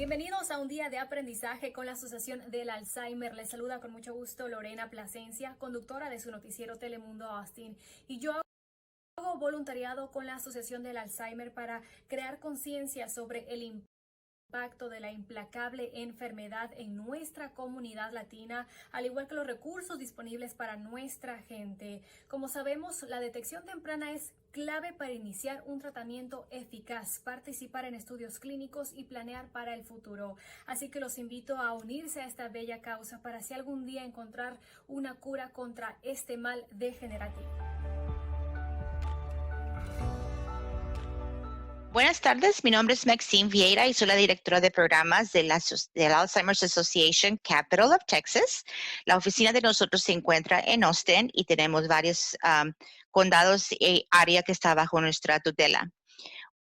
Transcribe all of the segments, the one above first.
Bienvenidos a un día de aprendizaje con la Asociación del Alzheimer. Les saluda con mucho gusto Lorena Plasencia, conductora de su noticiero Telemundo Austin. Y yo hago voluntariado con la Asociación del Alzheimer para crear conciencia sobre el impacto de la implacable enfermedad en nuestra comunidad latina, al igual que los recursos disponibles para nuestra gente. Como sabemos, la detección temprana es clave para iniciar un tratamiento eficaz, participar en estudios clínicos y planear para el futuro. Así que los invito a unirse a esta bella causa para así algún día encontrar una cura contra este mal degenerativo. Buenas tardes, mi nombre es Maxine Vieira y soy la directora de programas de la Alzheimer's Association Capital of Texas. La oficina de nosotros se encuentra en Austin y tenemos varios condados y área que está bajo nuestra tutela.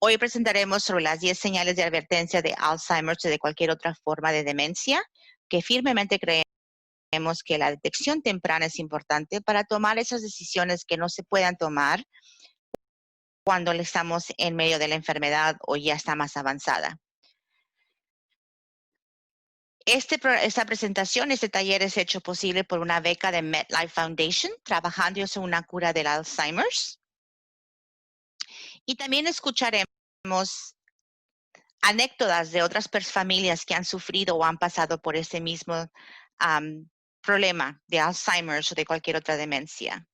Hoy presentaremos sobre las 10 señales de advertencia de Alzheimer's o de cualquier otra forma de demencia, que firmemente creemos que la detección temprana es importante para tomar esas decisiones que no se puedan tomar cuando estamos en medio de la enfermedad o ya está más avanzada. Esta presentación, este taller es hecho posible por una beca de MetLife Foundation, trabajando en una cura del Alzheimer's. Y también escucharemos anécdotas de otras familias que han sufrido o han pasado por ese mismo problema de Alzheimer's o de cualquier otra demencia.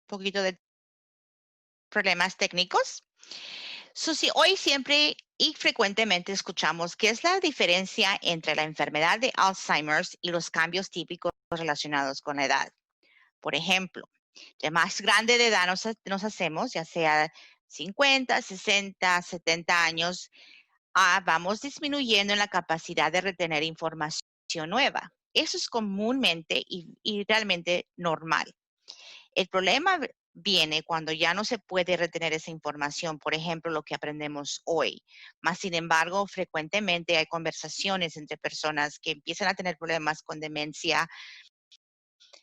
Un poquito de problemas técnicos. Hoy siempre y frecuentemente escuchamos qué es la diferencia entre la enfermedad de Alzheimer's y los cambios típicos relacionados con la edad. Por ejemplo, de más grande de edad nos hacemos, ya sea 50, 60, 70 años, vamos disminuyendo en la capacidad de retener información nueva. Eso es comúnmente y realmente normal. El problema viene cuando ya no se puede retener esa información, por ejemplo, lo que aprendemos hoy. Más sin embargo, frecuentemente hay conversaciones entre personas que empiezan a tener problemas con demencia,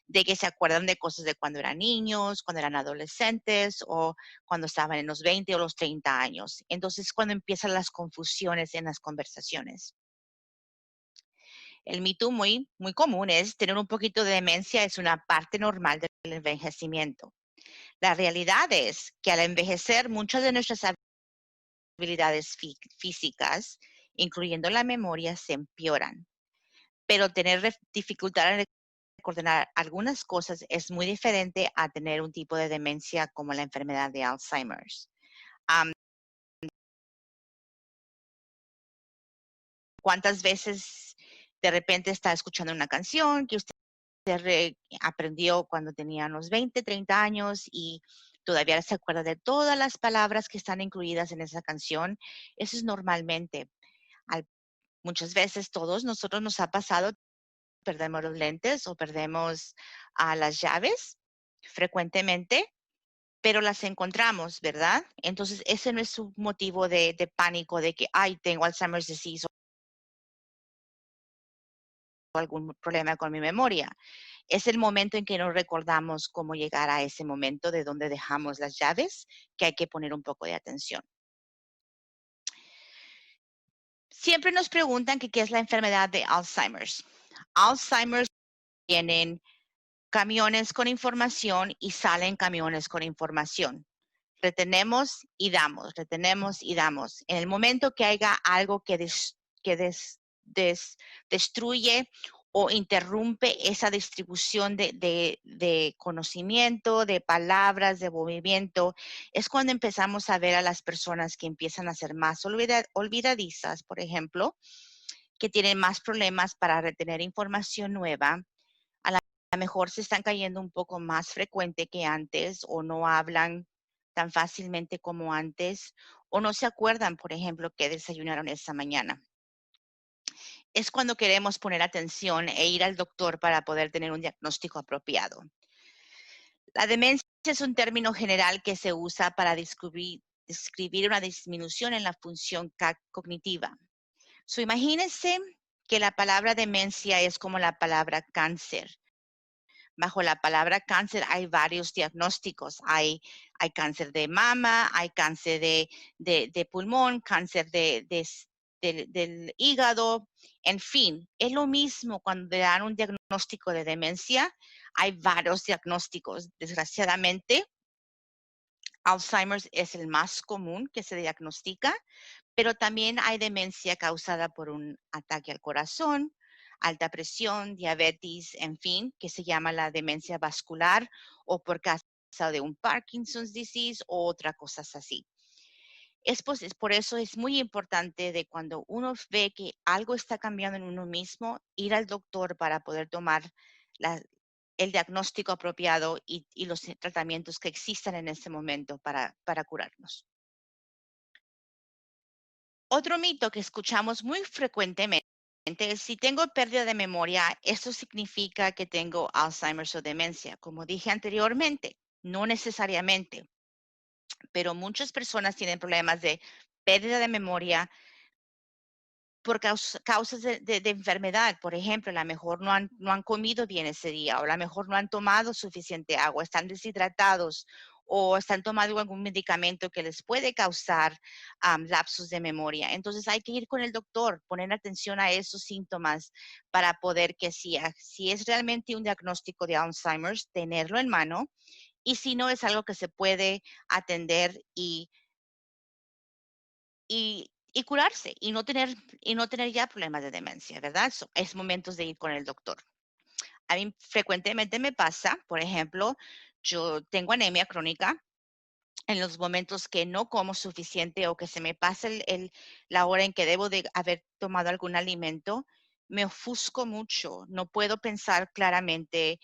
de que se acuerdan de cosas de cuando eran niños, cuando eran adolescentes o cuando estaban en los 20 o los 30 años. Entonces, cuando empiezan las confusiones en las conversaciones. El mito muy común es tener un poquito de demencia, es una parte normal del envejecimiento. La realidad es que al envejecer, muchas de nuestras habilidades físicas, incluyendo la memoria, se empeoran. Pero tener dificultad en recordar algunas cosas es muy diferente a tener un tipo de demencia como la enfermedad de Alzheimer's. ¿Cuántas veces de repente está escuchando una canción que usted aprendió cuando tenía unos 20, 30 años y todavía se acuerda de todas las palabras que están incluidas en esa canción? Eso es normalmente. Muchas veces todos nosotros nos ha pasado, perdemos los lentes o perdemos las llaves frecuentemente, pero las encontramos, ¿verdad? Entonces, ese no es un motivo de pánico de que, ay, tengo Alzheimer's disease o algún problema con mi memoria. Es el momento en que no recordamos cómo llegar a ese momento de donde dejamos las llaves, que hay que poner un poco de atención. Siempre nos preguntan que qué es la enfermedad de Alzheimer's. Alzheimer's tienen camiones con información y salen camiones con información. Retenemos y damos, retenemos y damos. En el momento que haya algo que destruye o interrumpe esa distribución de conocimiento, de palabras, de movimiento, es cuando empezamos a ver a las personas que empiezan a ser más olvidadizas, por ejemplo, que tienen más problemas para retener información nueva. A lo mejor se están cayendo un poco más frecuente que antes o no hablan tan fácilmente como antes o no se acuerdan, por ejemplo, que desayunaron esa mañana. Es cuando queremos poner atención e ir al doctor para poder tener un diagnóstico apropiado. La demencia es un término general que se usa para describir una disminución en la función cognitiva. Imagínense que la palabra demencia es como la palabra cáncer. bajo la palabra cáncer hay varios diagnósticos. Hay cáncer de mama, hay cáncer de pulmón, cáncer del hígado, en fin. Es lo mismo cuando le dan un diagnóstico de demencia. Hay varios diagnósticos. Desgraciadamente, Alzheimer's es el más común que se diagnostica, pero también hay demencia causada por un ataque al corazón, alta presión, diabetes, en fin, que se llama la demencia vascular o por causa de un Parkinson's disease o otra cosas así. Es por eso es muy importante de cuando uno ve que algo está cambiando en uno mismo, ir al doctor para poder tomar el diagnóstico apropiado y los tratamientos que existan en ese momento para curarnos. Otro mito que escuchamos muy frecuentemente es si tengo pérdida de memoria, eso significa que tengo Alzheimer's o demencia. Como dije anteriormente, no necesariamente, pero muchas personas tienen problemas de pérdida de memoria por causas de enfermedad. Por ejemplo, a lo mejor no han comido bien ese día, o a lo mejor no han tomado suficiente agua, están deshidratados, o están tomando algún medicamento que les puede causar lapsos de memoria. Entonces hay que ir con el doctor, poner atención a esos síntomas para poder que si es realmente un diagnóstico de Alzheimer's, tenerlo en mano, y si no es algo que se puede atender y curarse y no tener ya problemas de demencia, ¿verdad? Es momentos de ir con el doctor. A mí frecuentemente me pasa, por ejemplo, yo tengo anemia crónica. En los momentos que no como suficiente o que se me pasa la hora en que debo de haber tomado algún alimento, me ofusco mucho, no puedo pensar claramente,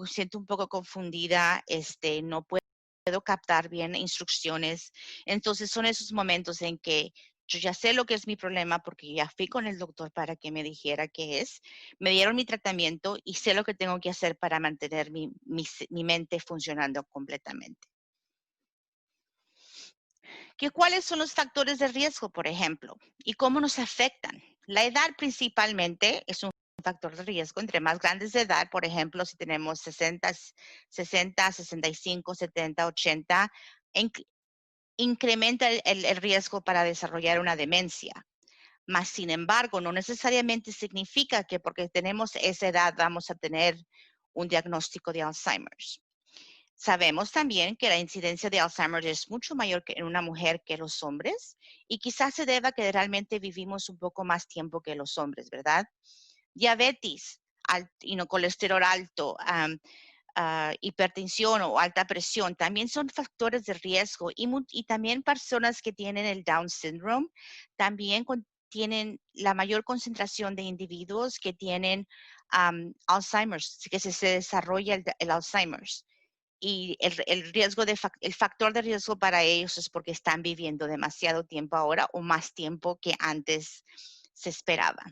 siento un poco confundida, no puedo captar bien instrucciones. Entonces son esos momentos en que yo ya sé lo que es mi problema porque ya fui con el doctor para que me dijera qué es, me dieron mi tratamiento y sé lo que tengo que hacer para mantener mi mente funcionando completamente. ¿Cuáles son los factores de riesgo, por ejemplo? ¿Y cómo nos afectan? La edad principalmente es un factor de riesgo. Entre más grandes de edad, por ejemplo, si tenemos 60, 65, 70, 80, incrementa el riesgo para desarrollar una demencia. Mas, sin embargo, no necesariamente significa que porque tenemos esa edad vamos a tener un diagnóstico de Alzheimer's. Sabemos también que la incidencia de Alzheimer es mucho mayor en una mujer que los hombres y quizás se deba a que realmente vivimos un poco más tiempo que los hombres, ¿verdad? Diabetes, colesterol alto, hipertensión o alta presión también son factores de riesgo y también personas que tienen el Down syndrome también tienen la mayor concentración de individuos que tienen Alzheimer's, que se desarrolla el Alzheimer's y el factor de riesgo para ellos es porque están viviendo demasiado tiempo ahora o más tiempo que antes se esperaba.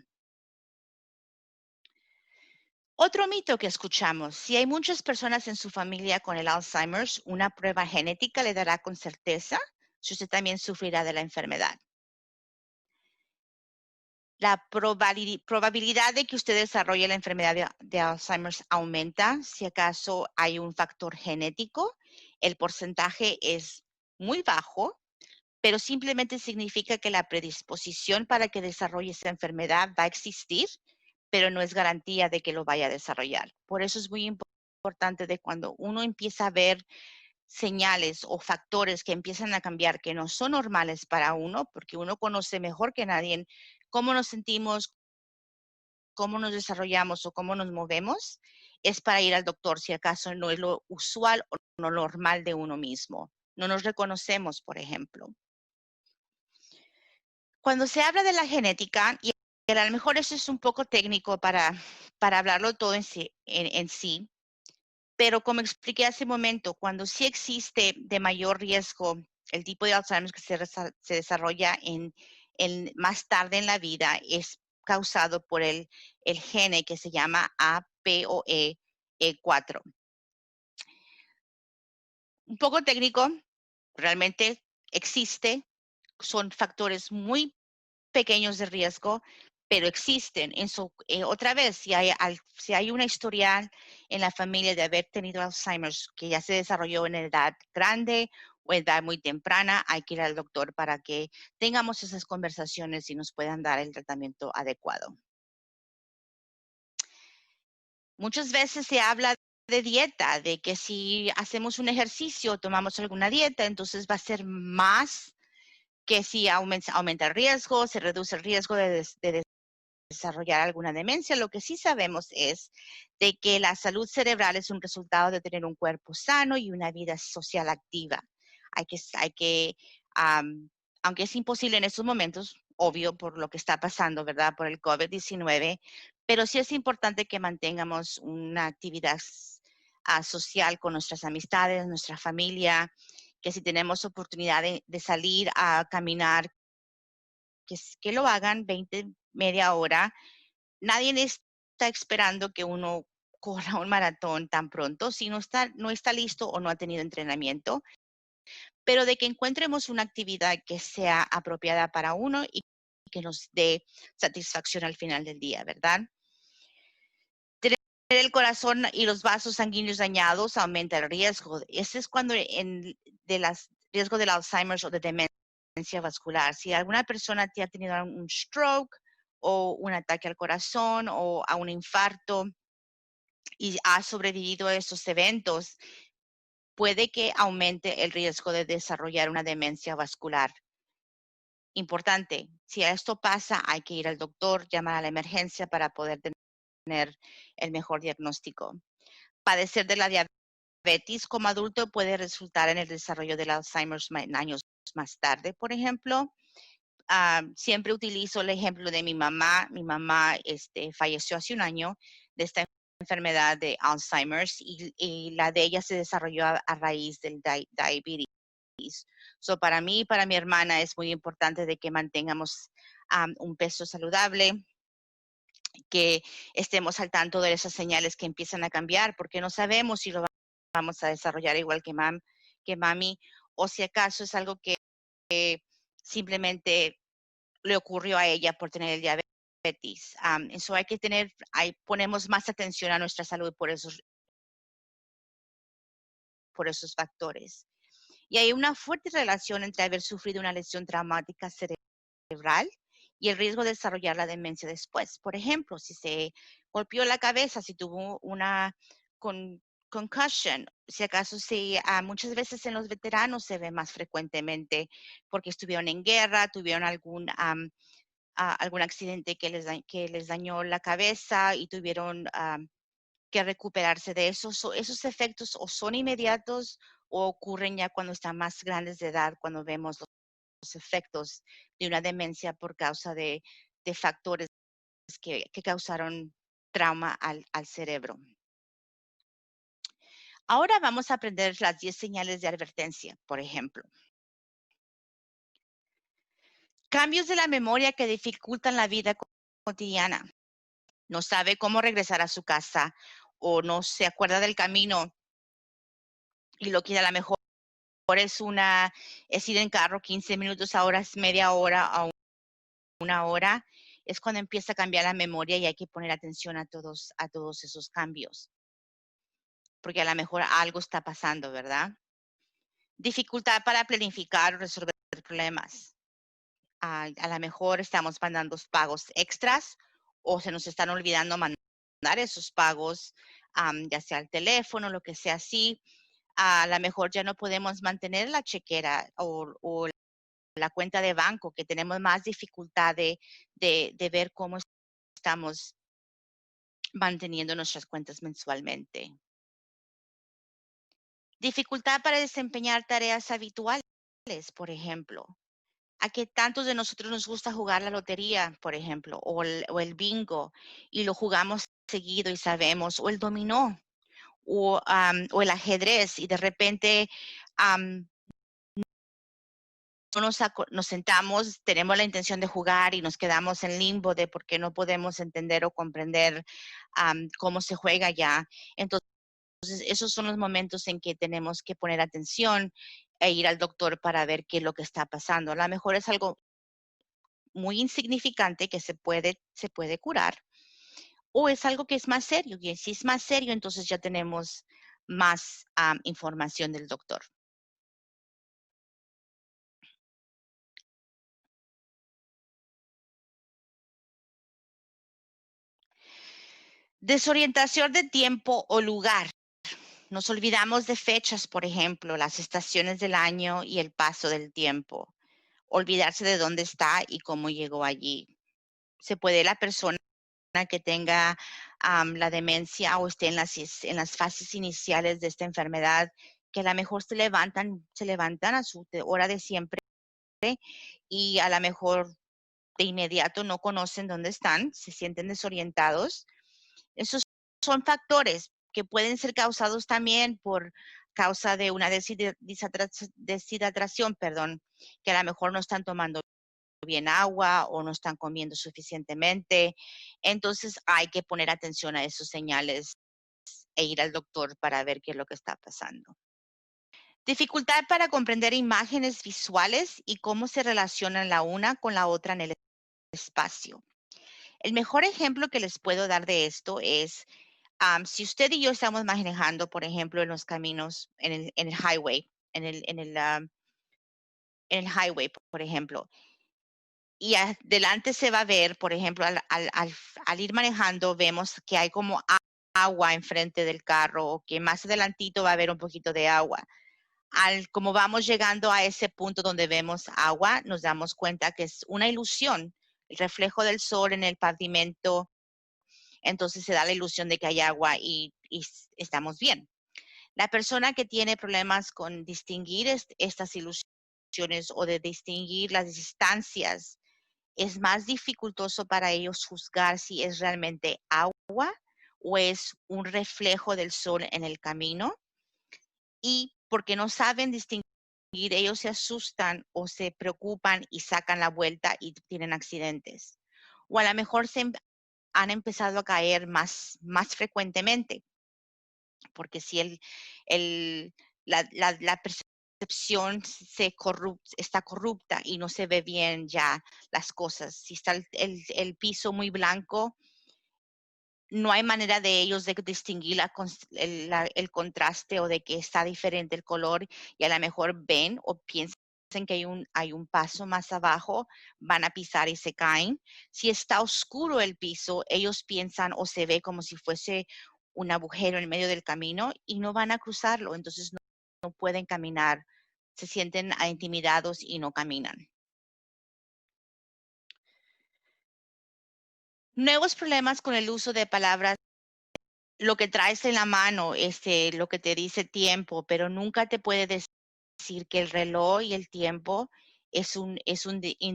Otro mito que escuchamos, si hay muchas personas en su familia con el Alzheimer's, una prueba genética le dará con certeza si usted también sufrirá de la enfermedad. La probabilidad de que usted desarrolle la enfermedad de Alzheimer's aumenta si acaso hay un factor genético. El porcentaje es muy bajo, pero simplemente significa que la predisposición para que desarrolle esa enfermedad va a existir, pero no es garantía de que lo vaya a desarrollar. Por eso es muy importante de cuando uno empieza a ver señales o factores que empiezan a cambiar que no son normales para uno, porque uno conoce mejor que nadie cómo nos sentimos, cómo nos desarrollamos o cómo nos movemos, es para ir al doctor si acaso no es lo usual o lo normal de uno mismo. No nos reconocemos, por ejemplo. Cuando se habla de la genética, y a lo mejor eso es un poco técnico para hablarlo todo en sí, pero como expliqué hace un momento, cuando sí existe de mayor riesgo el tipo de Alzheimer que se desarrolla más tarde en la vida, es causado por el gene que se llama APOE4. Un poco técnico, realmente existe, son factores muy pequeños de riesgo, pero existen. Otra vez, si hay una historial en la familia de haber tenido Alzheimer's que ya se desarrolló en edad grande o edad muy temprana, hay que ir al doctor para que tengamos esas conversaciones y nos puedan dar el tratamiento adecuado. Muchas veces se habla de dieta, de que si hacemos un ejercicio, tomamos alguna dieta, entonces va a ser más que si aumenta el riesgo, se reduce el riesgo de desarrollar alguna demencia. Lo que sí sabemos es de que la salud cerebral es un resultado de tener un cuerpo sano y una vida social activa. Aunque es imposible en estos momentos, obvio por lo que está pasando, ¿verdad? Por el COVID-19, pero sí es importante que mantengamos una actividad social con nuestras amistades, nuestra familia, que si tenemos oportunidad de salir a caminar, que lo hagan 20, media hora. Nadie está esperando que uno corra un maratón tan pronto si no está listo o no ha tenido entrenamiento, pero de que encontremos una actividad que sea apropiada para uno y que nos dé satisfacción al final del día, ¿verdad? Tener el corazón y los vasos sanguíneos dañados aumenta el riesgo. Ese es cuando riesgo del Alzheimer's o de demencia vascular. Si alguna persona te ha tenido un stroke o un ataque al corazón o a un infarto y ha sobrevivido a estos eventos, puede que aumente el riesgo de desarrollar una demencia vascular. Importante, si esto pasa, hay que ir al doctor, llamar a la emergencia para poder tener el mejor diagnóstico. Padecer de la diabetes como adulto puede resultar en el desarrollo del Alzheimer's años más tarde, por ejemplo. Siempre utilizo el ejemplo de mi mamá. Mi mamá falleció hace un año de esta enfermedad de Alzheimer's y la de ella se desarrolló a raíz del diabetes. So, para mí y para mi hermana es muy importante de que mantengamos un peso saludable, que estemos al tanto de esas señales que empiezan a cambiar, porque no sabemos si lo vamos a desarrollar igual que mami, o si acaso es algo que simplemente le ocurrió a ella por tener el diabetes. Eso ponemos más atención a nuestra salud por esos factores. Y hay una fuerte relación entre haber sufrido una lesión traumática cerebral y el riesgo de desarrollar la demencia después. Por ejemplo, si se golpeó la cabeza, si tuvo una concussion, si acaso muchas veces en los veteranos se ve más frecuentemente porque estuvieron en guerra, tuvieron algún accidente que les dañó la cabeza y tuvieron que recuperarse de eso. Esos efectos o son inmediatos o ocurren ya cuando están más grandes de edad, cuando vemos los efectos de una demencia por causa de factores que causaron trauma al cerebro. Ahora vamos a aprender las 10 señales de advertencia, por ejemplo. Cambios de la memoria que dificultan la vida cotidiana. No sabe cómo regresar a su casa o no se acuerda del camino y lo que a lo mejor es ir en carro 15 minutos, ahora es media hora a una hora, es cuando empieza a cambiar la memoria y hay que poner atención a todos esos cambios, porque a lo mejor algo está pasando, ¿verdad? Dificultad para planificar o resolver problemas. A lo mejor estamos mandando pagos extras o se nos están olvidando mandar esos pagos, ya sea al teléfono, lo que sea así. A lo mejor ya no podemos mantener la chequera o la cuenta de banco, que tenemos más dificultad de ver cómo estamos manteniendo nuestras cuentas mensualmente. Dificultad para desempeñar tareas habituales, por ejemplo. ¿A qué tantos de nosotros nos gusta jugar la lotería, por ejemplo, o el bingo, y lo jugamos seguido y sabemos, o el dominó, o el ajedrez, y de repente nos sentamos, tenemos la intención de jugar y nos quedamos en limbo de por qué no podemos entender o comprender cómo se juega ya? Entonces, esos son los momentos en que tenemos que poner atención e ir al doctor para ver qué es lo que está pasando. A lo mejor es algo muy insignificante que se puede curar, o es algo que es más serio. Y si es más serio, entonces ya tenemos más información del doctor. Desorientación de tiempo o lugar. Nos olvidamos de fechas, por ejemplo, las estaciones del año y el paso del tiempo. Olvidarse de dónde está y cómo llegó allí. Se puede la persona que tenga la demencia o esté en las fases iniciales de esta enfermedad, que a lo mejor se levantan a su hora de siempre y a lo mejor de inmediato no conocen dónde están, se sienten desorientados. Esos son factores que pueden ser causados también por causa de una deshidratación, que a lo mejor no están tomando bien agua o no están comiendo suficientemente. Entonces hay que poner atención a esos señales e ir al doctor para ver qué es lo que está pasando. Dificultad para comprender imágenes visuales y cómo se relacionan la una con la otra en el espacio. El mejor ejemplo que les puedo dar de esto es si usted y yo estamos manejando, por ejemplo, en los caminos, en el highway, en el highway, por ejemplo, y adelante se va a ver, por ejemplo, al ir manejando, vemos que hay como agua enfrente del carro, o que más adelantito va a haber un poquito de agua. Como vamos llegando a ese punto donde vemos agua, nos damos cuenta que es una ilusión, el reflejo del sol en el pavimento, entonces se da la ilusión de que hay agua y estamos bien. La persona que tiene problemas con distinguir estas ilusiones o de distinguir las distancias, es más dificultoso para ellos juzgar si es realmente agua o es un reflejo del sol en el camino. Y porque no saben distinguir, ellos se asustan o se preocupan y sacan la vuelta y tienen accidentes. O a lo mejor han empezado a caer más frecuentemente, porque si la percepción está corrupta y no se ve bien ya las cosas. Si está el piso muy blanco, no hay manera de ellos de distinguir el contraste o de que está diferente el color, y a lo mejor ven o piensan que hay un paso más abajo, van a pisar y se caen. Si está oscuro el piso, ellos piensan o se ve como si fuese un agujero en medio del camino y no van a cruzarlo, entonces no pueden caminar, se sienten intimidados y no caminan. Nuevos problemas con el uso de palabras. Lo que traes en la mano, lo que te dice tiempo, pero nunca te puede decir que el reloj y el tiempo un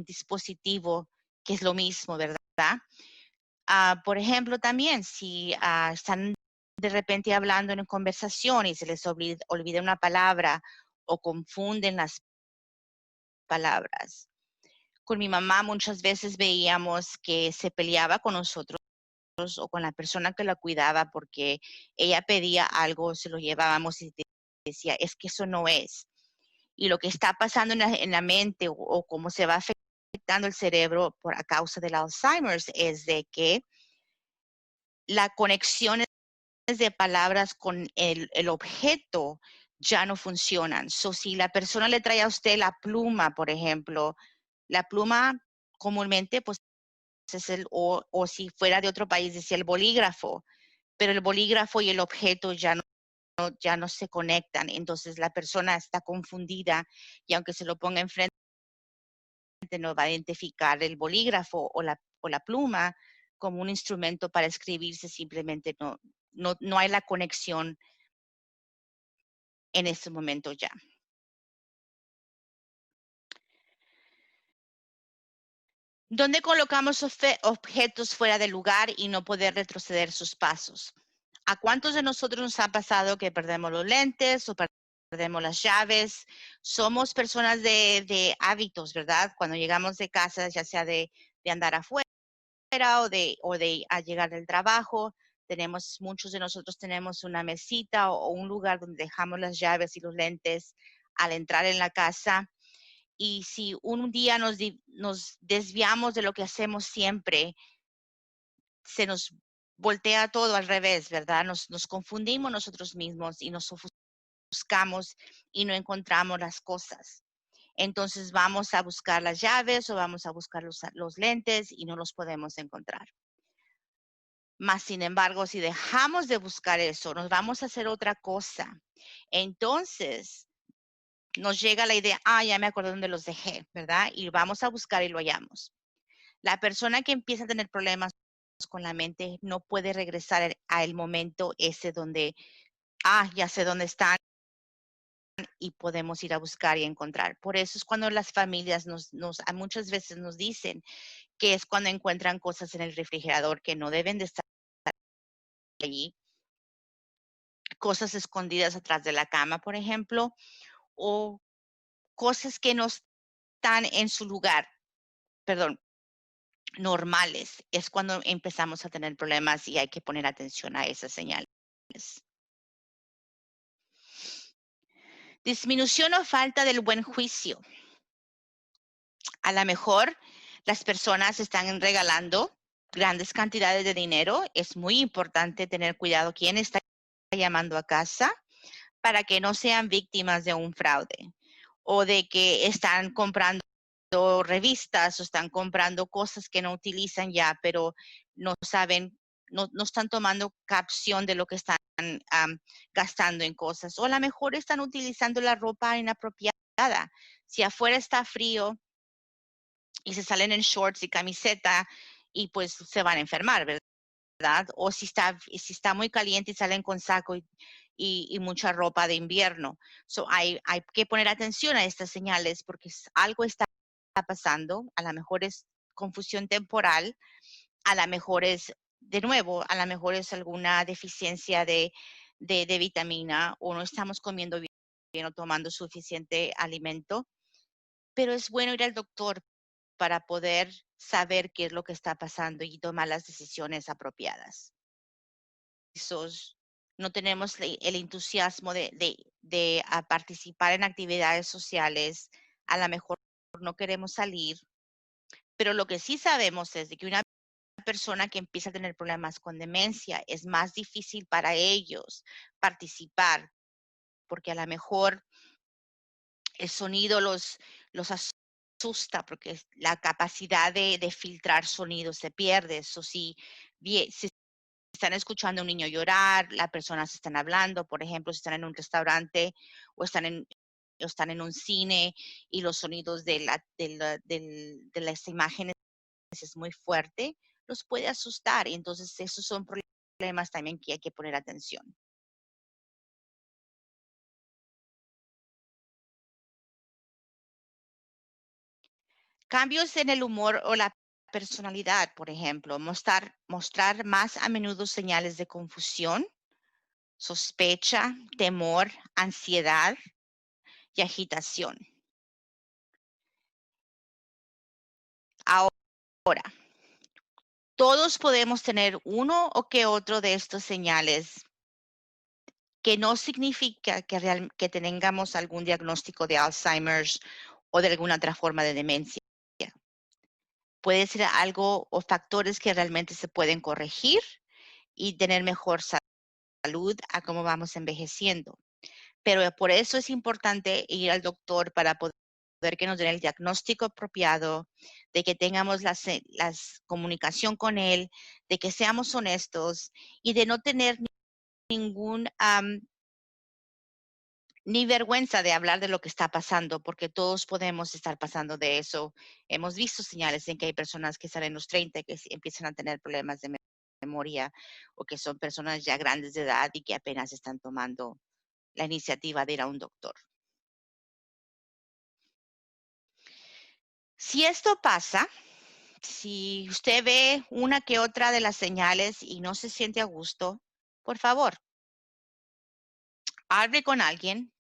dispositivo que es lo mismo, ¿verdad? Por ejemplo, también si están de repente hablando en conversación y se les olvida una palabra o confunden las palabras. Con mi mamá muchas veces veíamos que se peleaba con nosotros o con la persona que la cuidaba porque ella pedía algo, se lo llevábamos y decía, es que eso no es. Y lo que está pasando en la mente o cómo se va afectando el cerebro a causa del Alzheimer's es de que la conexión de palabras con el objeto ya no funcionan. Si la persona le trae a usted la pluma, por ejemplo, la pluma comúnmente pues es o si fuera de otro país decía el bolígrafo, pero el bolígrafo y el objeto ya no se conectan. Entonces la persona está confundida y aunque se lo ponga enfrente, no va a identificar el bolígrafo o la pluma como un instrumento para escribirse, simplemente no hay la conexión en este momento ya. ¿Dónde colocamos objetos fuera de lugar y no poder retroceder sus pasos? ¿A cuántos de nosotros nos ha pasado que perdemos los lentes o perdemos las llaves? Somos personas de hábitos, ¿verdad? Cuando llegamos de casa, ya sea de andar afuera o de a llegar del trabajo, muchos de nosotros tenemos una mesita o un lugar donde dejamos las llaves y los lentes al entrar en la casa. y si un día nos desviamos de lo que hacemos siempre, se nos voltea todo al revés, ¿verdad? Nos confundimos nosotros mismos y nos ofuscamos y no encontramos las cosas. Entonces vamos a buscar las llaves o vamos a buscar los lentes y no los podemos encontrar. Mas, sin embargo, si dejamos de buscar eso, nos vamos a hacer otra cosa. Entonces nos llega la idea, ya me acordé dónde los dejé, ¿verdad? Y vamos a buscar y lo hallamos. La persona que empieza a tener problemas con la mente no puede regresar al momento ese donde, ya sé dónde están y podemos ir a buscar y encontrar. Por eso es cuando las familias muchas veces nos dicen que es cuando encuentran cosas en el refrigerador que no deben de estar allí, cosas escondidas atrás de la cama, por ejemplo, o cosas que no están en su lugar, perdón, normales. Es cuando empezamos a tener problemas y hay que poner atención a esas señales. Disminución o falta del buen juicio. A lo mejor las personas están regalando grandes cantidades de dinero. Es muy importante tener cuidado quién está llamando a casa para que no sean víctimas de un fraude o de que están comprando revistas o están comprando cosas que no utilizan ya, pero no saben, no están tomando capción de lo que están gastando en cosas. O a lo mejor están utilizando la ropa inapropiada. Si afuera está frío y se salen en shorts y camiseta y pues se van a enfermar, ¿verdad? O si está muy caliente y salen con saco y mucha ropa de invierno. So hay que poner atención a estas señales porque algo está pasando. A lo mejor es confusión temporal, a lo mejor es, de nuevo, a lo mejor es alguna deficiencia de vitamina o no estamos comiendo bien o tomando suficiente alimento. Pero es bueno ir al doctor para poder saber qué es lo que está pasando y tomar las decisiones apropiadas. No tenemos el entusiasmo de participar en actividades sociales, a lo mejor no queremos salir, pero lo que sí sabemos es de que una persona que empieza a tener problemas con demencia es más difícil para ellos participar, porque a lo mejor el sonido los asusta, porque la capacidad de filtrar sonidos se pierde. Eso sí, si están escuchando a un niño llorar, las personas están hablando, por ejemplo, si están en un restaurante o están en un cine y los sonidos de las imágenes es muy fuerte, los puede asustar. Y entonces esos son problemas también que hay que poner atención. Cambios en el humor o la personalidad, por ejemplo, mostrar más a menudo señales de confusión, sospecha, temor, ansiedad y agitación. Ahora, todos podemos tener uno o que otro de estos señales, que no significa que tengamos algún diagnóstico de Alzheimer's o de alguna otra forma de demencia. Puede ser algo o factores que realmente se pueden corregir y tener mejor salud a cómo vamos envejeciendo. Pero por eso es importante ir al doctor para poder que nos den el diagnóstico apropiado, de que tengamos la comunicación con él, de que seamos honestos y de no tener ningún ni vergüenza de hablar de lo que está pasando, porque todos podemos estar pasando de eso. Hemos visto señales en que hay personas que salen los 30 que empiezan a tener problemas de memoria o que son personas ya grandes de edad y que apenas están tomando la iniciativa de ir a un doctor. Si esto pasa, si usted ve una que otra de las señales y no se siente a gusto, por favor, hable con alguien,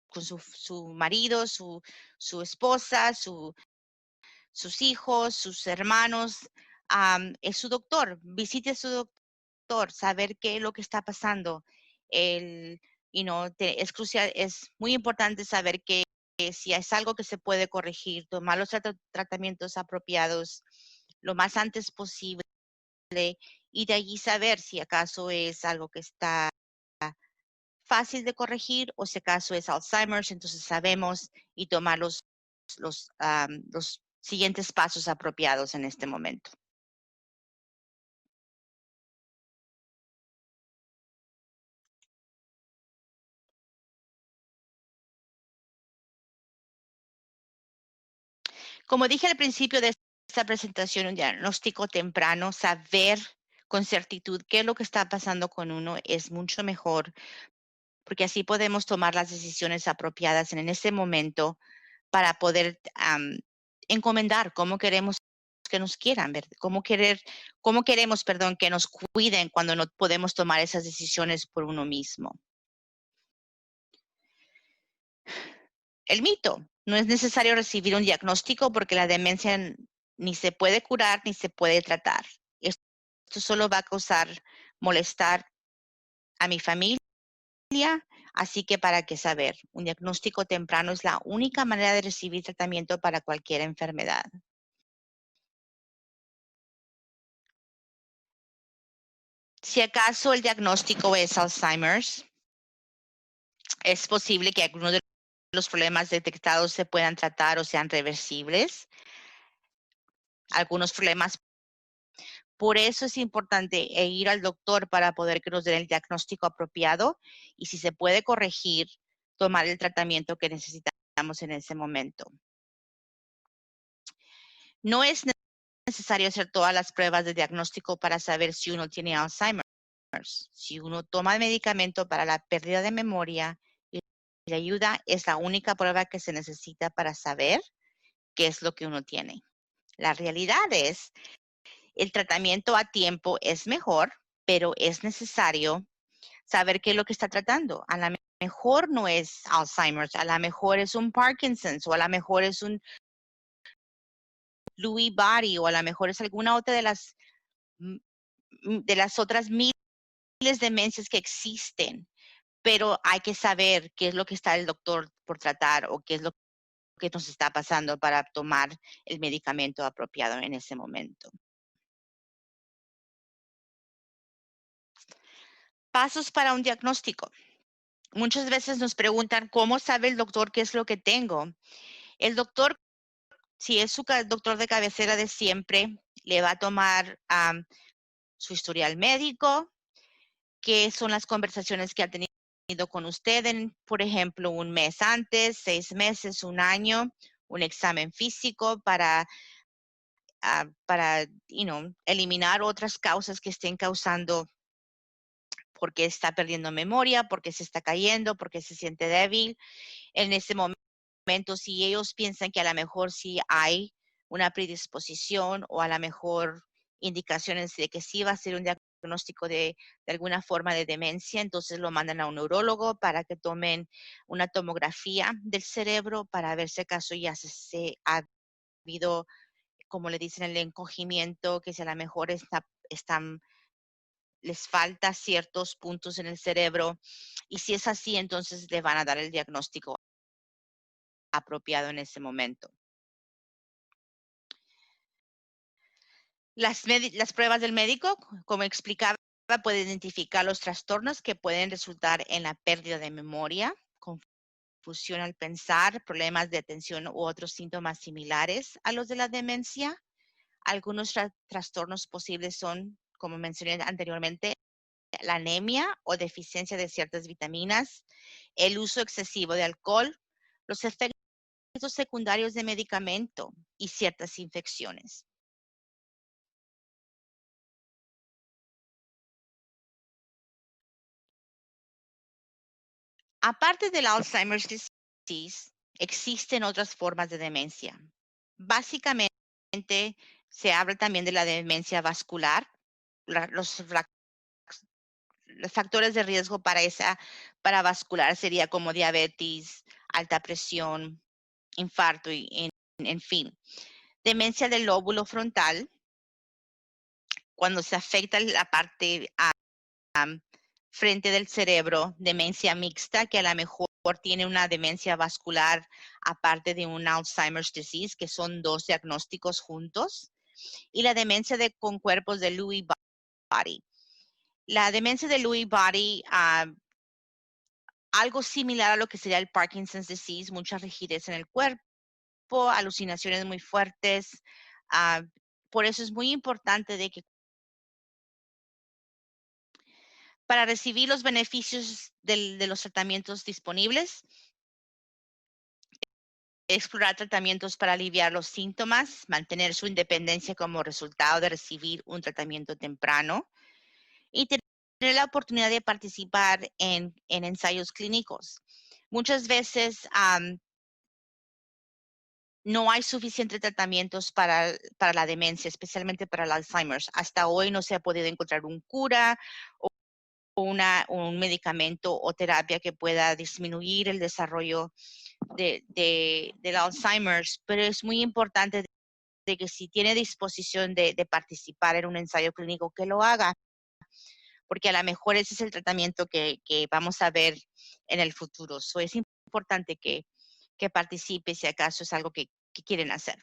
con su marido, su esposa, sus hijos, sus hermanos, es su doctor. Visite a su doctor, saber qué es lo que está pasando. Es crucial, es muy importante saber qué si es algo que se puede corregir, tomar los tratamientos apropiados lo más antes posible y de allí saber si acaso es algo que está fácil de corregir o si acaso es Alzheimer's, entonces sabemos y tomar los siguientes pasos apropiados en este momento. Como dije al principio de esta presentación, un diagnóstico temprano, saber con certitud qué es lo que está pasando con uno es mucho mejor, porque así podemos tomar las decisiones apropiadas en ese momento para poder encomendar cómo queremos que nos quieran, ¿verdad? Cómo queremos, perdón, que nos cuiden cuando no podemos tomar esas decisiones por uno mismo. El mito, no es necesario recibir un diagnóstico porque la demencia ni se puede curar ni se puede tratar. Esto solo va a causar molestar a mi familia, así que para qué saber, un diagnóstico temprano es la única manera de recibir tratamiento para cualquier enfermedad. Si acaso el diagnóstico es Alzheimer's, es posible que algunos de los problemas detectados se puedan tratar o sean reversibles. Algunos problemas. Por eso es importante ir al doctor para poder que nos den el diagnóstico apropiado y si se puede corregir, tomar el tratamiento que necesitamos en ese momento. No es necesario hacer todas las pruebas de diagnóstico para saber si uno tiene Alzheimer. Si uno toma medicamento para la pérdida de memoria y la ayuda, es la única prueba que se necesita para saber qué es lo que uno tiene. La realidad es, el tratamiento a tiempo es mejor, pero es necesario saber qué es lo que está tratando. A lo mejor no es Alzheimer's, a lo mejor es un Parkinson's o a lo mejor es un Lewy body o a lo mejor es alguna otra de las otras miles de demencias que existen, pero hay que saber qué es lo que está el doctor por tratar o qué es lo que nos está pasando para tomar el medicamento apropiado en ese momento. Pasos para un diagnóstico. Muchas veces nos preguntan, ¿cómo sabe el doctor qué es lo que tengo? El doctor, si es su doctor de cabecera de siempre, le va a tomar su historial médico, qué son las conversaciones que ha tenido con usted en, por ejemplo, un mes antes, 6 meses, un año, un examen físico para eliminar otras causas que estén causando porque está perdiendo memoria, porque se está cayendo, porque se siente débil. En ese momento, si ellos piensan que a lo mejor sí hay una predisposición o a lo mejor indicaciones de que sí va a ser un diagnóstico de alguna forma de demencia, entonces lo mandan a un neurólogo para que tomen una tomografía del cerebro para ver si acaso ya se ha habido, como le dicen, el encogimiento, que si a lo mejor les falta ciertos puntos en el cerebro. Y si es así, entonces le van a dar el diagnóstico apropiado en ese momento. Las pruebas del médico, como explicaba, pueden identificar los trastornos que pueden resultar en la pérdida de memoria, confusión al pensar, problemas de atención u otros síntomas similares a los de la demencia. Algunos trastornos posibles son, como mencioné anteriormente, la anemia o deficiencia de ciertas vitaminas, el uso excesivo de alcohol, los efectos secundarios de medicamento y ciertas infecciones. Aparte del Alzheimer's disease, existen otras formas de demencia. Básicamente, se habla también de la demencia vascular, los factores de riesgo para vascular sería como diabetes, alta presión, infarto y en fin. Demencia del lóbulo frontal, cuando se afecta la parte frente del cerebro, demencia mixta, que a lo mejor tiene una demencia vascular aparte de un Alzheimer's disease, que son dos diagnósticos juntos, y la demencia con cuerpos de Lewy body. La demencia de Lewy body, algo similar a lo que sería el Parkinson's disease, mucha rigidez en el cuerpo, alucinaciones muy fuertes. Por eso es muy importante de que para recibir los beneficios de los tratamientos disponibles, explorar tratamientos para aliviar los síntomas, mantener su independencia como resultado de recibir un tratamiento temprano y tener la oportunidad de participar en ensayos clínicos. Muchas veces no hay suficientes tratamientos para la demencia, especialmente para el Alzheimer's. Hasta hoy no se ha podido encontrar un cura o un medicamento o terapia que pueda disminuir el desarrollo del Alzheimer's, pero es muy importante de que si tiene disposición de participar en un ensayo clínico, que lo haga, porque a lo mejor ese es el tratamiento que vamos a ver en el futuro. Es importante que participe si acaso es algo que quieren hacer.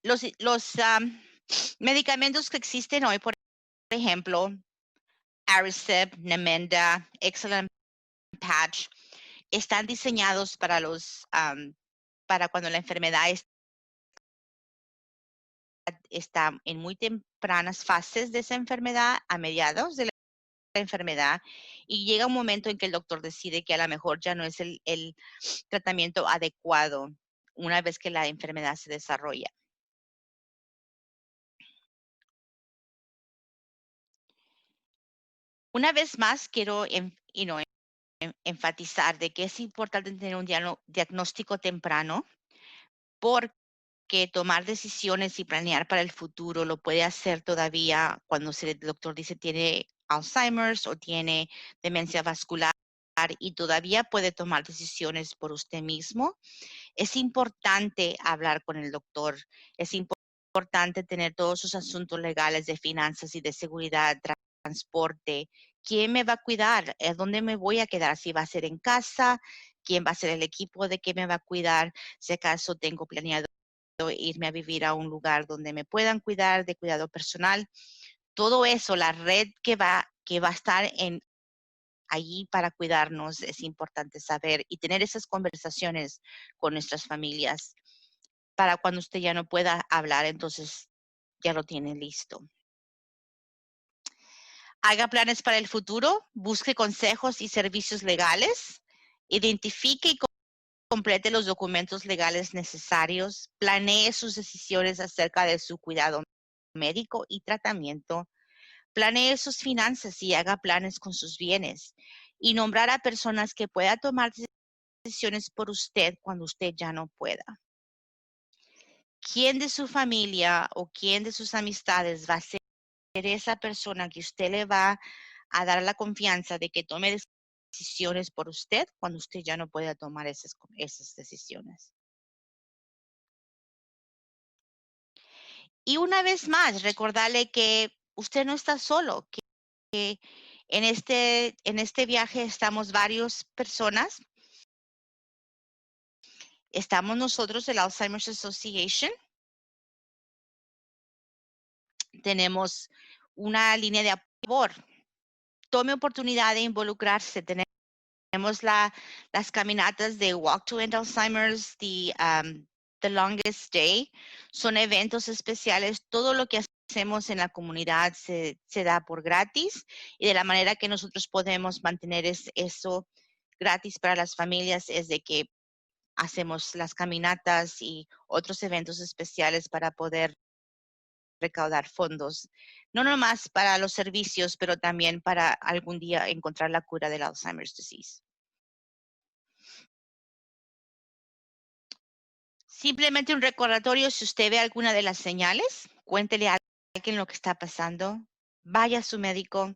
Los medicamentos que existen hoy, por ejemplo, Aricept, Namenda, Excellent Patch, están diseñados para para cuando la enfermedad está en muy tempranas fases de esa enfermedad, a mediados de la enfermedad, y llega un momento en que el doctor decide que a lo mejor ya no es el tratamiento adecuado una vez que la enfermedad se desarrolla. Una vez más, quiero enfatizar de que es importante tener un diagnóstico temprano, porque tomar decisiones y planear para el futuro lo puede hacer todavía cuando el doctor dice tiene Alzheimer's o tiene demencia vascular y todavía puede tomar decisiones por usted mismo. Es importante hablar con el doctor, es importante tener todos sus asuntos legales de finanzas y de seguridad, transporte. ¿Quién me va a cuidar? ¿Dónde me voy a quedar? ¿Si va a ser en casa? ¿Quién va a ser el equipo de que me va a cuidar? Si acaso tengo planeado irme a vivir a un lugar donde me puedan cuidar de cuidado personal. Todo eso, la red que va a estar allí para cuidarnos, es importante saber y tener esas conversaciones con nuestras familias para cuando usted ya no pueda hablar, entonces ya lo tiene listo. Haga planes para el futuro, busque consejos y servicios legales, identifique y complete los documentos legales necesarios, planee sus decisiones acerca de su cuidado médico y tratamiento, planee sus finanzas y haga planes con sus bienes y nombrar a personas que puedan tomar decisiones por usted cuando usted ya no pueda. ¿Quién de su familia o quién de sus amistades va a ser esa persona que usted le va a dar la confianza de que tome decisiones por usted cuando usted ya no pueda tomar esas decisiones? Y una vez más, recordarle que usted no está solo, que en este viaje estamos varias personas. Estamos nosotros, el Alzheimer's Association. Tenemos una línea de apoyo. Tome oportunidad de involucrarse. Tenemos las caminatas de Walk to End Alzheimer's, The Longest Day. Son eventos especiales. Todo lo que hacemos en la comunidad se da por gratis y de la manera que nosotros podemos mantener eso gratis para las familias es de que hacemos las caminatas y otros eventos especiales para poder recaudar fondos, no nomás para los servicios, pero también para algún día encontrar la cura del Alzheimer's disease. Simplemente un recordatorio, si usted ve alguna de las señales, cuéntele a alguien lo que está pasando, vaya a su médico,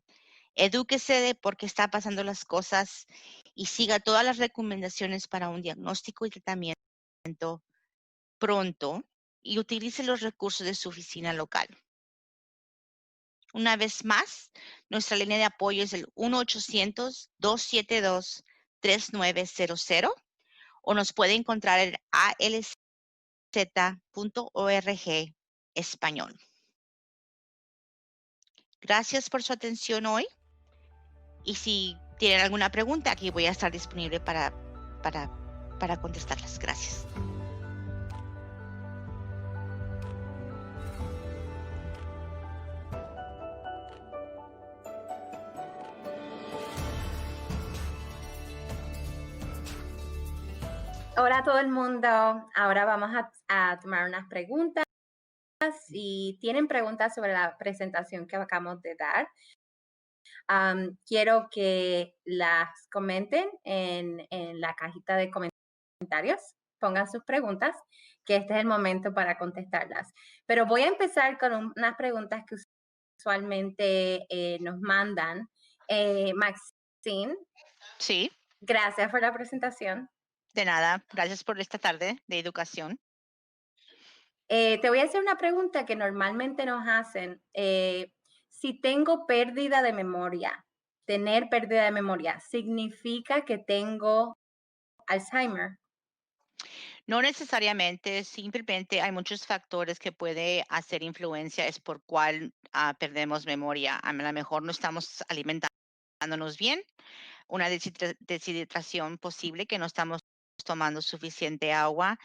edúquese de por qué está pasando las cosas y siga todas las recomendaciones para un diagnóstico y tratamiento pronto y utilice los recursos de su oficina local. Una vez más, nuestra línea de apoyo es el 1-800-272-3900 o nos puede encontrar en alz.org español. Gracias por su atención hoy y si tienen alguna pregunta, aquí voy a estar disponible para contestarlas. Gracias. Hola a todo el mundo. Ahora vamos a tomar unas preguntas. Si tienen preguntas sobre la presentación que acabamos de dar, quiero que las comenten en la cajita de comentarios. Pongan sus preguntas, que este es el momento para contestarlas. Pero voy a empezar con unas preguntas que usualmente nos mandan. Maxine, Sí, gracias por la presentación. de nada. Gracias por esta tarde de educación. Te voy a hacer una pregunta que normalmente nos hacen. Si tengo pérdida de memoria, tener pérdida de memoria, ¿significa que tengo Alzheimer? No necesariamente, simplemente hay muchos factores que puede hacer influencia, es por cuál perdemos memoria. A lo mejor no estamos alimentándonos bien, una deshidratación posible, que no estamos tomando suficiente agua.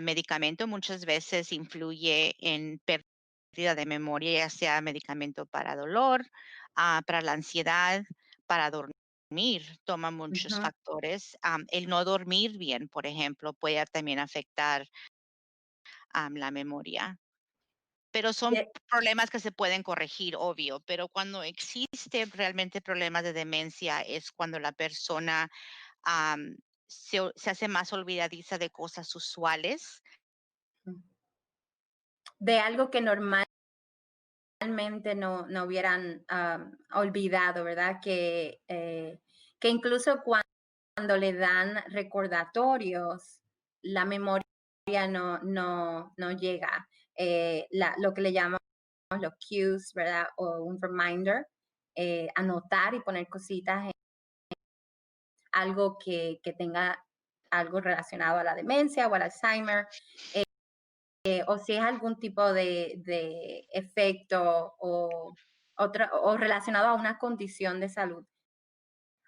Medicamento muchas veces influye en pérdida de memoria, ya sea medicamento para dolor, para la ansiedad, para dormir. Toma muchos Ujú. factores. El no dormir bien, por ejemplo, puede también afectar la memoria. Pero son De- problemas que se pueden corregir, obvio, pero cuando existe realmente problemas de demencia es cuando la persona se hace más olvidadiza de cosas usuales. de algo que normalmente no hubieran olvidado, ¿verdad? Que incluso cuando le dan recordatorios, la memoria no llega. Lo que le llamamos los cues, ¿verdad? O un reminder, anotar y poner cositas, algo que tenga algo relacionado a la demencia o al Alzheimer, o si es algún tipo de efecto o relacionado a una condición de salud.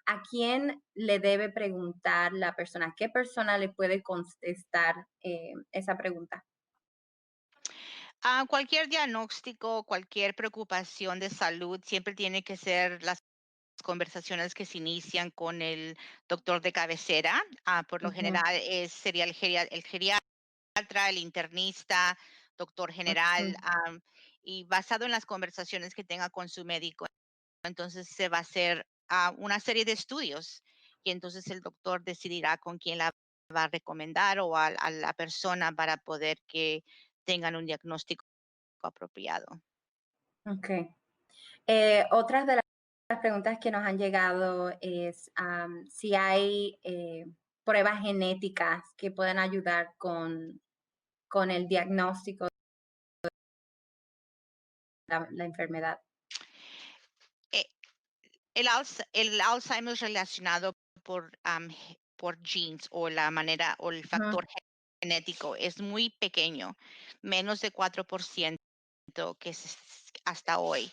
¿A quién le debe preguntar la persona? ¿Qué persona le puede contestar esa pregunta? Cualquier diagnóstico, cualquier preocupación de salud, siempre tiene que ser las conversaciones que se inician con el doctor de cabecera. Por lo Ujú, general sería el geriatra, el internista, doctor general, ujú, y basado en las conversaciones que tenga con su médico, entonces se va a hacer una serie de estudios y entonces el doctor decidirá con quién la va a recomendar o a la persona para poder que tengan un diagnóstico apropiado. ok. Otras de las preguntas que nos han llegado es si hay pruebas genéticas que puedan ayudar con el diagnóstico de la enfermedad. Eh, el Alzheimer es relacionado por genes o la manera o el Ujú, factor genético es muy pequeño, menos de 4% que hasta hoy.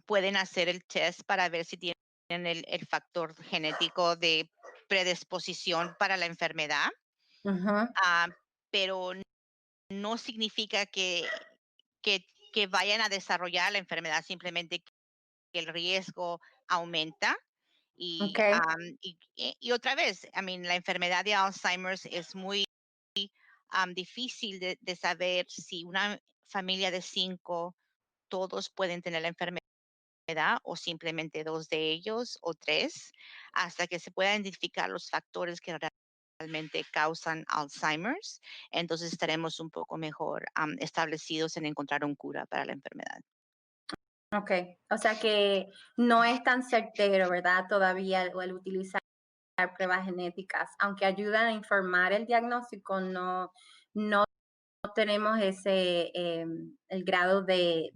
Pueden hacer el test para ver si tienen el factor genético de predisposición para la enfermedad, ujú, pero no significa que, que vayan a desarrollar la enfermedad, simplemente que el riesgo aumenta. Y, ok, y otra vez, la enfermedad de Alzheimer es muy difícil de saber si una familia de 5, todos pueden tener la enfermedad o simplemente 2 de ellos o 3, hasta que se puedan identificar los factores que realmente causan Alzheimer's. Entonces estaremos un poco mejor establecidos en encontrar un cura para la enfermedad. ok. O sea que no es tan certero, ¿verdad? Todavía el utilizar pruebas genéticas, aunque ayudan a informar el diagnóstico, no tenemos ese el grado de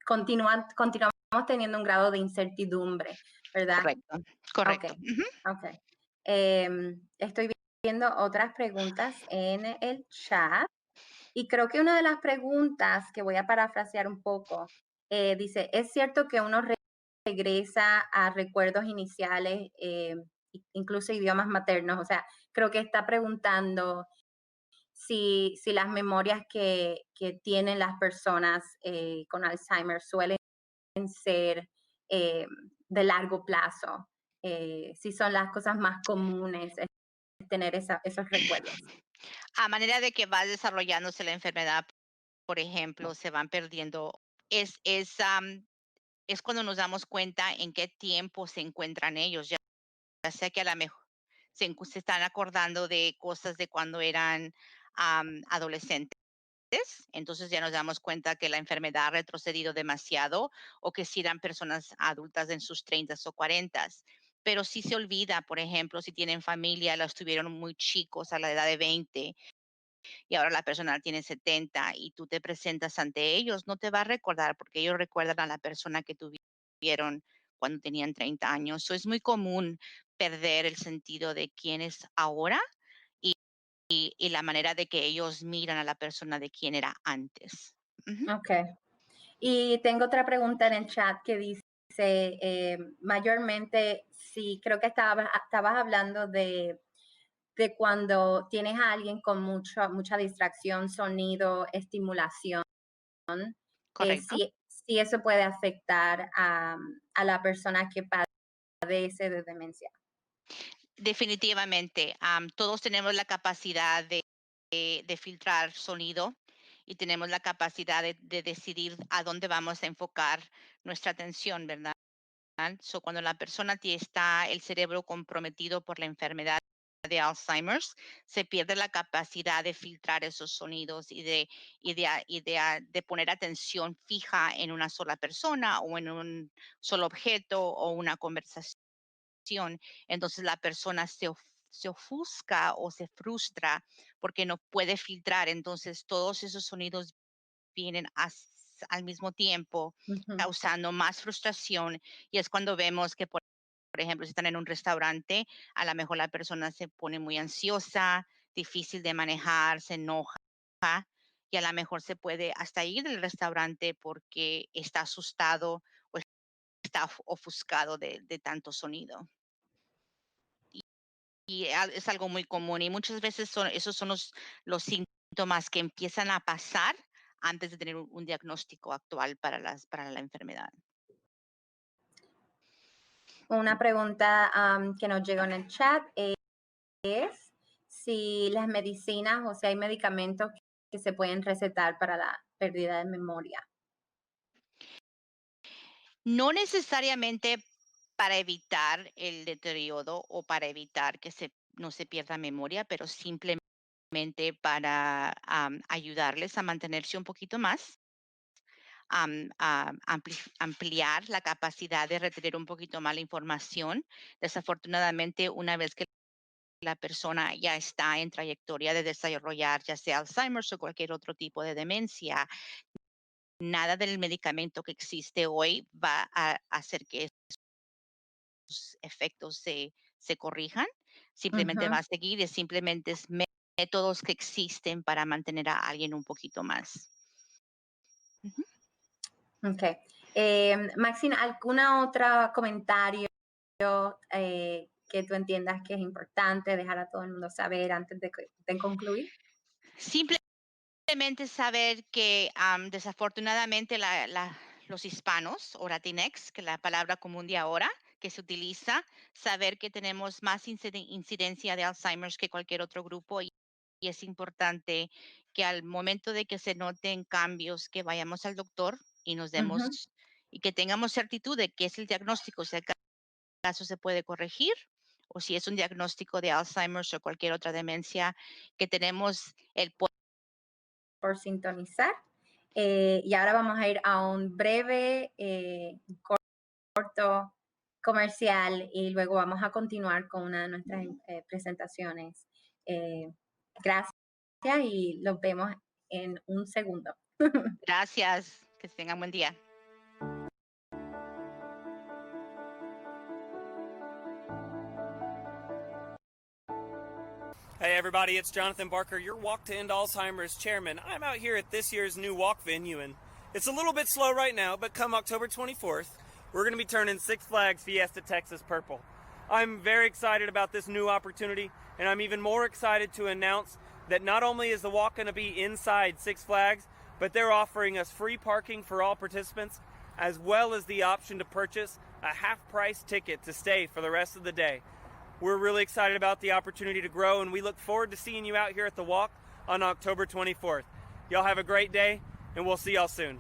continuamos teniendo un grado de incertidumbre, ¿verdad? Correcto, correcto. Ok. Estoy viendo otras preguntas en el chat y creo que una de las preguntas que voy a parafrasear un poco dice, ¿es cierto que uno regresa a recuerdos iniciales, incluso idiomas maternos? O sea, creo que está preguntando si las memorias que tienen las personas con Alzheimer suelen ser de largo plazo, si son las cosas más comunes, tener esos recuerdos. A manera de que va desarrollándose la enfermedad, por ejemplo, se van perdiendo. Es cuando nos damos cuenta en qué tiempo se encuentran ellos, ya sea que a lo mejor se están acordando de cosas de cuando eran adolescentes. Entonces ya nos damos cuenta que la enfermedad ha retrocedido demasiado o que si eran personas adultas en sus 30 o 40. Pero sí se olvida, por ejemplo, si tienen familia, los tuvieron muy chicos a la edad de 20 y ahora la persona tiene 70 y tú te presentas ante ellos, no te va a recordar porque ellos recuerdan a la persona que tuvieron cuando tenían 30 años. So, es muy común perder el sentido de quién es ahora y la manera de que ellos miran a la persona de quién era antes. Ok. Y tengo otra pregunta en el chat que dice, mayormente, sí, creo que estabas hablando de cuando tienes a alguien con mucha distracción, sonido, estimulación, Correcto. si eso puede afectar a la persona que padece de demencia. Definitivamente, todos tenemos la capacidad de filtrar sonido y tenemos la capacidad de decidir a dónde vamos a enfocar nuestra atención, ¿verdad? So, cuando la persona está el cerebro comprometido por la enfermedad de Alzheimer's, se pierde la capacidad de filtrar esos sonidos y de poner atención fija en una sola persona o en un solo objeto o una conversación. Entonces la persona se ofusca o se frustra porque no puede filtrar. Entonces todos esos sonidos vienen al mismo tiempo, causando más frustración. Y es cuando vemos que, por ejemplo, si están en un restaurante, a lo mejor la persona se pone muy ansiosa, difícil de manejar, se enoja y a lo mejor se puede hasta ir del restaurante porque está asustado o está ofuscado de tanto sonido. Y es algo muy común y muchas veces esos son los síntomas que empiezan a pasar antes de tener un diagnóstico actual para la enfermedad. Una pregunta que nos llegó en el chat es si las medicinas o si hay medicamentos que se pueden recetar para la pérdida de memoria. No necesariamente para evitar el deterioro o para evitar que no se pierda memoria, pero simplemente para ayudarles a mantenerse un poquito más, ampliar la capacidad de retener un poquito más la información. Desafortunadamente, una vez que la persona ya está en trayectoria de desarrollar ya sea Alzheimer's o cualquier otro tipo de demencia, nada del medicamento que existe hoy va a hacer que esos efectos se corrijan. Simplemente va a seguir, simplemente es métodos que existen para mantener a alguien un poquito más. Ujú. Ok. Maxine, ¿alguna otra comentario que tú entiendas que es importante dejar a todo el mundo saber antes de concluir? Simplemente saber que desafortunadamente los hispanos o Latinx, que la palabra común de ahora que se utiliza, saber que tenemos más incidencia de Alzheimer's que cualquier otro grupo y es importante que al momento de que se noten cambios, que vayamos al doctor y nos demos y que tengamos certitud de que es el diagnóstico, si el caso se puede corregir o si es un diagnóstico de Alzheimer's o cualquier otra demencia, que tenemos el por sintonizar. Y ahora vamos a ir a un breve, corto comercial y luego vamos a continuar con una de nuestras presentaciones. Gracias y los vemos en un segundo. Gracias, que tengan buen día. Hey everybody, it's Jonathan Barker, your Walk to End Alzheimer's chairman. I'm out here at this year's new walk venue, and it's a little bit slow right now, but come October 24th, we're going to be turning Six Flags Fiesta Texas purple. I'm very excited about this new opportunity, and I'm even more excited to announce that not only is the walk going to be inside Six Flags, but they're offering us free parking for all participants, as well as the option to purchase a half-price ticket to stay for the rest of the day. We're really excited about the opportunity to grow, and we look forward to seeing you out here at the walk on October 24th. Y'all have a great day, and we'll see y'all soon.